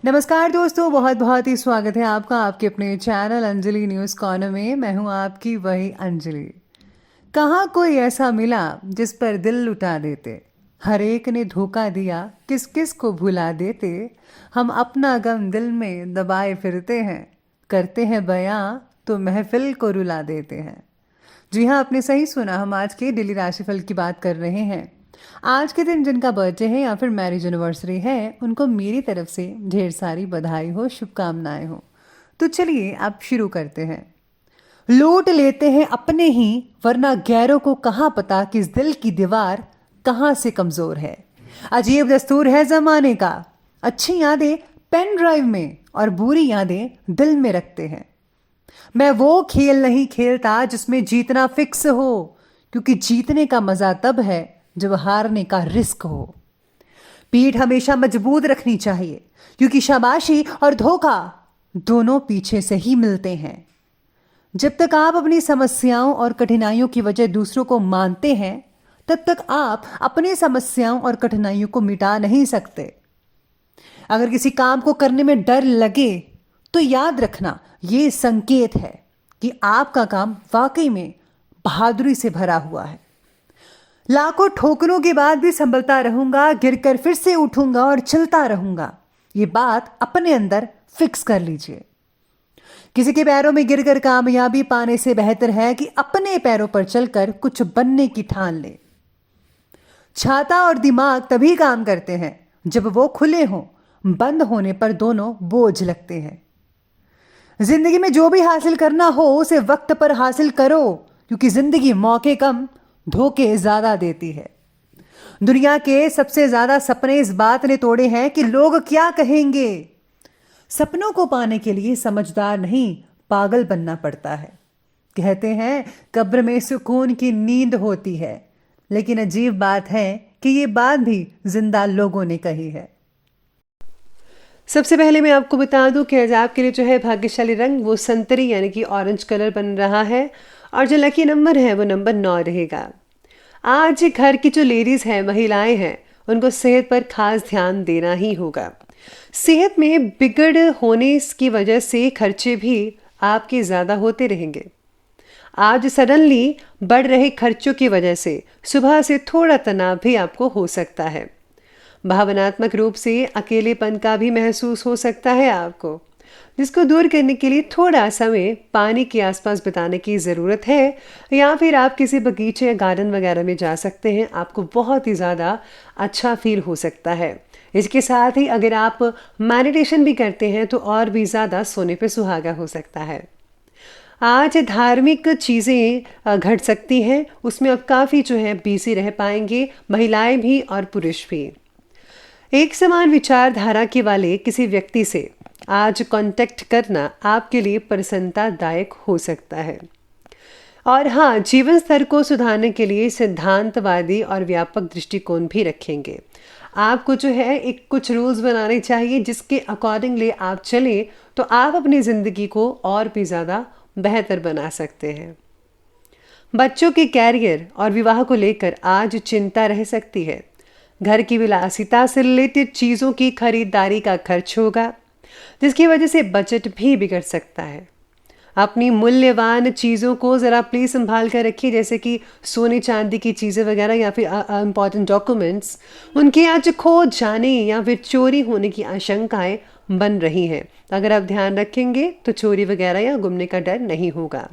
नमस्कार दोस्तों, बहुत बहुत ही स्वागत है आपका आपके अपने चैनल अंजलि न्यूज़ कॉर्नर में। मैं हूं आपकी वही अंजलि। कहाँ कोई ऐसा मिला जिस पर दिल लुटा देते, हर एक ने धोखा दिया, किस किस को भुला देते। हम अपना गम दिल में दबाए फिरते हैं, करते हैं बयां तो महफिल को रुला देते हैं। जी हाँ, आपने सही सुना। हम आज के डेली राशिफल की बात कर रहे हैं। आज के दिन जिनका बर्थडे है या फिर मैरिज एनिवर्सरी है, उनको मेरी तरफ से ढेर सारी बधाई हो, शुभकामनाएं हो। तो चलिए अब शुरू करते हैं। लूट लेते हैं अपने ही, वरना गैरों को कहाँ पता कि इस दिल की दीवार कहाँ से कमजोर है। अजीब दस्तूर है जमाने का, अच्छी यादें पेन ड्राइव में और बुरी यादें दिल में रखते हैं। मैं वो खेल नहीं खेलता जिसमें जीतना फिक्स हो, क्योंकि जीतने का मजा तब है जब हारने का रिस्क हो। पीठ हमेशा मजबूत रखनी चाहिए, क्योंकि शाबाशी और धोखा दोनों पीछे से ही मिलते हैं। जब तक आप अपनी समस्याओं और कठिनाइयों की वजह दूसरों को मानते हैं, तब तक आप अपनी समस्याओं और कठिनाइयों को मिटा नहीं सकते। अगर किसी काम को करने में डर लगे तो याद रखना, ये संकेत है कि आपका काम वाकई में बहादुरी से भरा हुआ है। लाखों ठोकरों के बाद भी संभलता रहूंगा, गिरकर फिर से उठूंगा और चलता रहूंगा। ये बात अपने अंदर फिक्स कर लीजिए। किसी के पैरों में गिरकर कामयाबी पाने से बेहतर है कि अपने पैरों पर चलकर कुछ बनने की ठान ले। छाता और दिमाग तभी काम करते हैं जब वो खुले हों, बंद होने पर दोनों बोझ लगते हैं। जिंदगी में जो भी हासिल करना हो उसे वक्त पर हासिल करो, क्योंकि जिंदगी मौके कम धोखे ज्यादा देती है। दुनिया के सबसे ज्यादा सपने इस बात ने तोड़े हैं कि लोग क्या कहेंगे। सपनों को पाने के लिए समझदार नहीं, पागल बनना पड़ता है। कहते हैं कब्र में सुकून की नींद होती है, लेकिन अजीब बात है कि ये बात भी जिंदा लोगों ने कही है। सबसे पहले मैं आपको बता दूं कि आज आपके लिए जो है भाग्यशाली रंग वो संतरी यानी कि ऑरेंज कलर बन रहा है, और जो लकी नंबर है वो नंबर 9 रहेगा। आज घर की जो लेडीज़ हैं, महिलाएं हैं, उनको सेहत पर खास ध्यान देना ही होगा। सेहत में बिगड़ होने की वजह से खर्चे भी आपके ज़्यादा होते रहेंगे। आज सडनली बढ़ रहे खर्चों की वजह से सुबह से थोड़ा तनाव भी आपको हो सकता है। भावनात्मक रूप से अकेलेपन का भी महसूस हो सकता है आपको, जिसको दूर करने के लिए थोड़ा समय पानी के आसपास बिताने की ज़रूरत है, या फिर आप किसी बगीचे या गार्डन वगैरह में जा सकते हैं। आपको बहुत ही ज़्यादा अच्छा फील हो सकता है। इसके साथ ही अगर आप मेडिटेशन भी करते हैं तो और भी ज़्यादा सोने पे सुहागा हो सकता है। आज धार्मिक चीज़ें घट सकती हैं, उसमें अब काफ़ी जो है बिजी रह पाएंगे, महिलाएं भी और पुरुष भी। एक समान विचारधारा के वाले किसी व्यक्ति से आज कांटेक्ट करना आपके लिए प्रसन्नतादायक हो सकता है। और हाँ, जीवन स्तर को सुधारने के लिए सिद्धांतवादी और व्यापक दृष्टिकोण भी रखेंगे। आपको जो है एक कुछ रूल्स बनाने चाहिए, जिसके अकॉर्डिंगली आप चलें तो आप अपनी ज़िंदगी को और भी ज़्यादा बेहतर बना सकते हैं। बच्चों के कैरियर और विवाह को लेकर आज चिंता रह सकती है। घर की विलासिता से रिलेटेड चीज़ों की खरीदारी का खर्च होगा, जिसकी वजह से बजट भी बिगड़ सकता है। अपनी मूल्यवान चीज़ों को ज़रा प्लीज़ संभाल कर रखिए, जैसे कि सोने चांदी की चीज़ें वगैरह या फिर इम्पॉर्टेंट डॉक्यूमेंट्स, उनके आज खो जाने या फिर चोरी होने की आशंकाएं बन रही हैं। अगर आप ध्यान रखेंगे तो चोरी वगैरह या गुमने का डर नहीं होगा।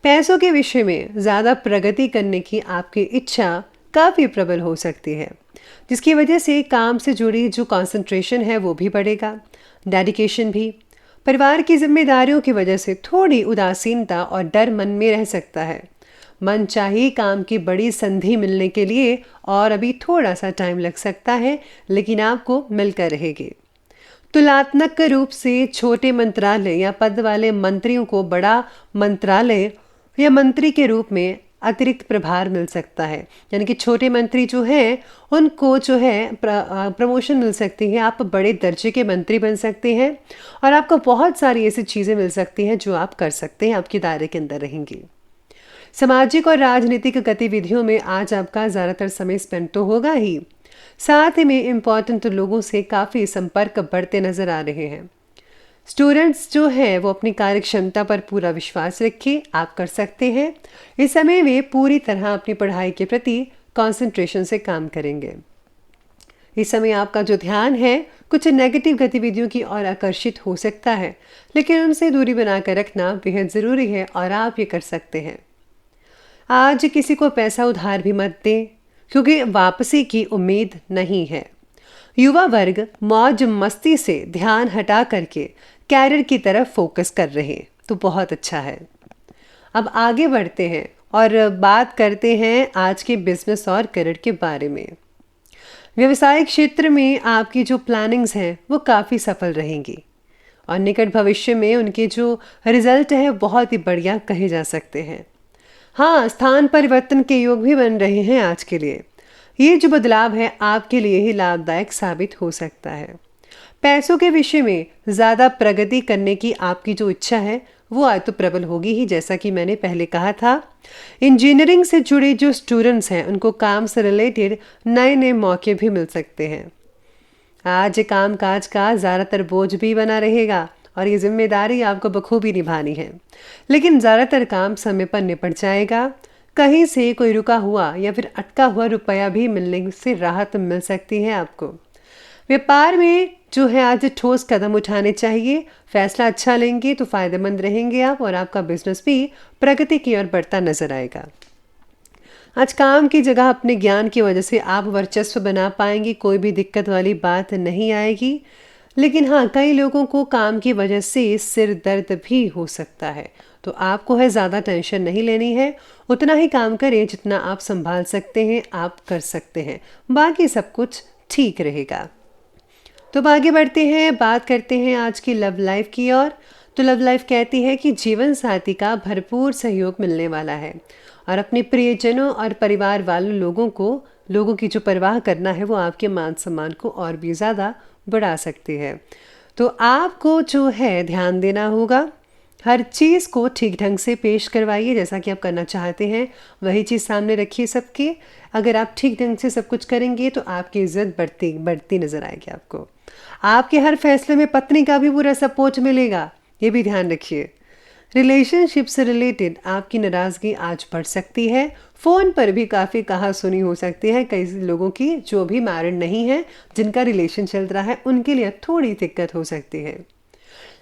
पैसों के विषय में ज़्यादा प्रगति करने की आपकी इच्छा काफ़ी प्रबल हो सकती है, जिसकी वजह से काम से जुड़ी जो कंसंट्रेशन है वो भी बढ़ेगा, डेडिकेशन भी। परिवार की जिम्मेदारियों की वजह से थोड़ी उदासीनता और डर मन में रह सकता है। मन चाहिए काम की बड़ी संधि मिलने के लिए और अभी थोड़ा सा टाइम लग सकता है, लेकिन आपको मिलकर रहेगी। तुलनात्मक रूप से छोटे मंत्रालय या पद वाले मंत्रियों को बड़ा मंत्रालय या मंत्री के रूप में अतिरिक्त प्रभार मिल सकता है, यानी कि छोटे मंत्री जो हैं उनको जो है प्रमोशन मिल सकती है। आप बड़े दर्जे के मंत्री बन सकते हैं और आपको बहुत सारी ऐसी चीज़ें मिल सकती हैं जो आप कर सकते हैं, आपके दायरे के अंदर रहेंगी। सामाजिक और राजनीतिक गतिविधियों में आज आपका ज़्यादातर समय स्पेंड तो होगा ही, साथ ही में इम्पॉर्टेंट लोगों से काफ़ी संपर्क बढ़ते नजर आ रहे हैं। स्टूडेंट्स जो है वो अपनी कार्य क्षमता पर पूरा विश्वास रखिए, आप कर सकते हैं। इस समय वे पूरी तरह अपनी पढ़ाई के प्रति कंसंट्रेशन से काम करेंगे। इस समय आपका जो ध्यान है कुछ नेगेटिव गतिविधियों की ओर आकर्षित हो सकता है, लेकिन उनसे दूरी बनाकर रखना बेहद ज़रूरी है और आप ये कर सकते हैं। आज किसी को पैसा उधार भी मत दें, क्योंकि वापसी की उम्मीद नहीं है। युवा वर्ग मौज मस्ती से ध्यान हटा करके कैरियर की तरफ फोकस कर रहे हैं, तो बहुत अच्छा है। अब आगे बढ़ते हैं और बात करते हैं आज के बिजनेस और करियर के बारे में। व्यवसायिक क्षेत्र में आपकी जो प्लानिंग्स हैं वो काफ़ी सफल रहेंगी और निकट भविष्य में उनके जो रिजल्ट है बहुत ही बढ़िया कहे जा सकते हैं। हाँ, स्थान परिवर्तन के योग भी बन रहे हैं आज के लिए। ये जो बदलाव है आपके लिए ही लाभदायक साबित हो सकता है। पैसों के विषय में ज़्यादा प्रगति करने की आपकी जो इच्छा है वो आज तो प्रबल होगी ही, जैसा कि मैंने पहले कहा था। इंजीनियरिंग से जुड़े जो स्टूडेंट्स हैं उनको काम से रिलेटेड नए नए मौके भी मिल सकते हैं। आज काम काज का ज़्यादातर बोझ भी बना रहेगा और ये जिम्मेदारी आपको बखूबी निभानी है, लेकिन ज़्यादातर काम समय पर निपट जाएगा। कहीं से कोई रुका हुआ या फिर अटका हुआ रुपया भी मिलने से राहत मिल सकती है आपको। व्यापार में जो है आज ठोस कदम उठाने चाहिए। फैसला अच्छा लेंगे तो फायदेमंद रहेंगे आप और आपका बिजनेस भी प्रगति की ओर बढ़ता नजर आएगा। आज काम की जगह अपने ज्ञान की वजह से आप वर्चस्व बना पाएंगे, कोई भी दिक्कत वाली बात नहीं आएगी। लेकिन हाँ, कई लोगों को काम की वजह से सिर दर्द भी हो सकता है, तो आपको है ज़्यादा टेंशन नहीं लेनी है। उतना ही काम करें जितना आप संभाल सकते हैं, आप कर सकते हैं, बाकी सब कुछ ठीक रहेगा। तो अब आगे बढ़ते हैं, बात करते हैं आज की लव लाइफ की ओर। तो लव लाइफ कहती है कि जीवन साथी का भरपूर सहयोग मिलने वाला है और अपने प्रियजनों और परिवार वाले लोगों की जो परवाह करना है वो आपके मान सम्मान को और भी ज़्यादा बढ़ा सकती है। तो आपको जो है ध्यान देना होगा, हर चीज़ को ठीक ढंग से पेश करवाइए, जैसा कि आप करना चाहते हैं वही चीज़ सामने रखिए सबके। अगर आप ठीक ढंग से सब कुछ करेंगे तो आपकी इज्जत बढ़ती नजर आएगी आपको। आपके हर फैसले में पत्नी का भी पूरा सपोर्ट मिलेगा, ये भी ध्यान रखिए। रिलेशनशिप से रिलेटेड आपकी नाराज़गी आज बढ़ सकती है। फ़ोन पर भी काफ़ी कहा सुनी हो सकती है कई लोगों की जो भी मैरिड नहीं है, जिनका रिलेशन चल रहा है, उनके लिए थोड़ी दिक्कत हो सकती है।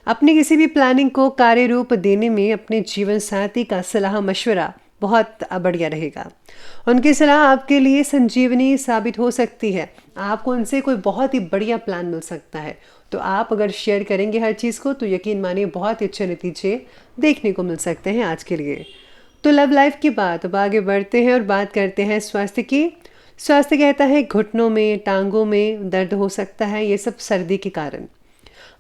अपनी किसी भी प्लानिंग को कार्य रूप देने में अपने जीवन साथी का सलाह मशवरा बहुत बढ़िया रहेगा। उनकी सलाह आपके लिए संजीवनी साबित हो सकती है। आपको उनसे कोई बहुत ही बढ़िया प्लान मिल सकता है, तो आप अगर शेयर करेंगे हर चीज़ को तो यकीन मानिए बहुत ही अच्छे नतीजे देखने को मिल सकते हैं आज के लिए। तो लव लाइफ की बात अब आगे बढ़ते हैं और बात करते हैं स्वास्थ्य की। स्वास्थ्य कहता है घुटनों में, टांगों में दर्द हो सकता है, ये सब सर्दी के कारण।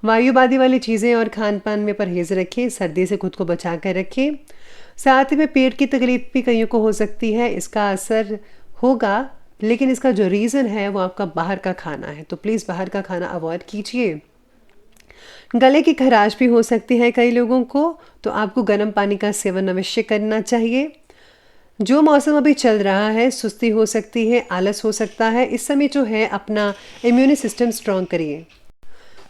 वायुबादी वाली चीज़ें और खान पान में परहेज रखें, सर्दी से खुद को बचा कर रखें। साथ ही में पेट की तकलीफ भी कईयों को हो सकती है, इसका असर होगा, लेकिन इसका जो रीज़न है वो आपका बाहर का खाना है, तो प्लीज़ बाहर का खाना अवॉइड कीजिए। गले की खराश भी हो सकती है कई लोगों को, तो आपको गर्म पानी का सेवन अवश्य करना चाहिए। जो मौसम अभी चल रहा है, सुस्ती हो सकती है, आलस हो सकता है, इस समय जो है अपना इम्यून सिस्टम स्ट्रॉन्ग करिए।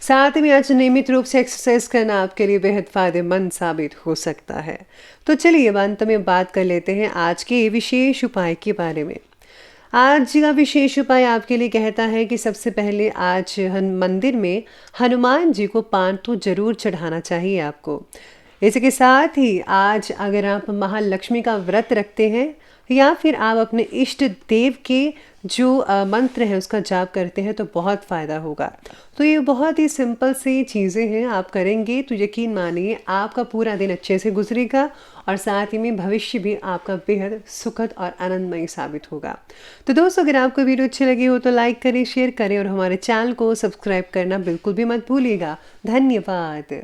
साथ में आज नियमित रूप से एक्सरसाइज करना आपके लिए बेहद फायदेमंद साबित हो सकता है। तो चलिए अंत में बात कर लेते हैं आज के विशेष उपाय के बारे में। आज का विशेष उपाय आपके लिए कहता है कि सबसे पहले आज मंदिर में हनुमान जी को पान तो जरूर चढ़ाना चाहिए आपको। इसके साथ ही आज अगर आप महालक्ष्मी का व्रत रखते हैं या फिर आप अपने इष्ट देव के जो मंत्र है उसका जाप करते हैं तो बहुत फ़ायदा होगा। तो ये बहुत ही सिंपल सी चीज़ें हैं, आप करेंगे तो यकीन मानिए आपका पूरा दिन अच्छे से गुजरेगा और साथ ही में भविष्य भी आपका बेहद सुखद और आनंदमय साबित होगा। तो दोस्तों, अगर आपको वीडियो अच्छी लगी हो तो लाइक करें, शेयर करें और हमारे चैनल को सब्सक्राइब करना बिल्कुल भी मत भूलिएगा। धन्यवाद।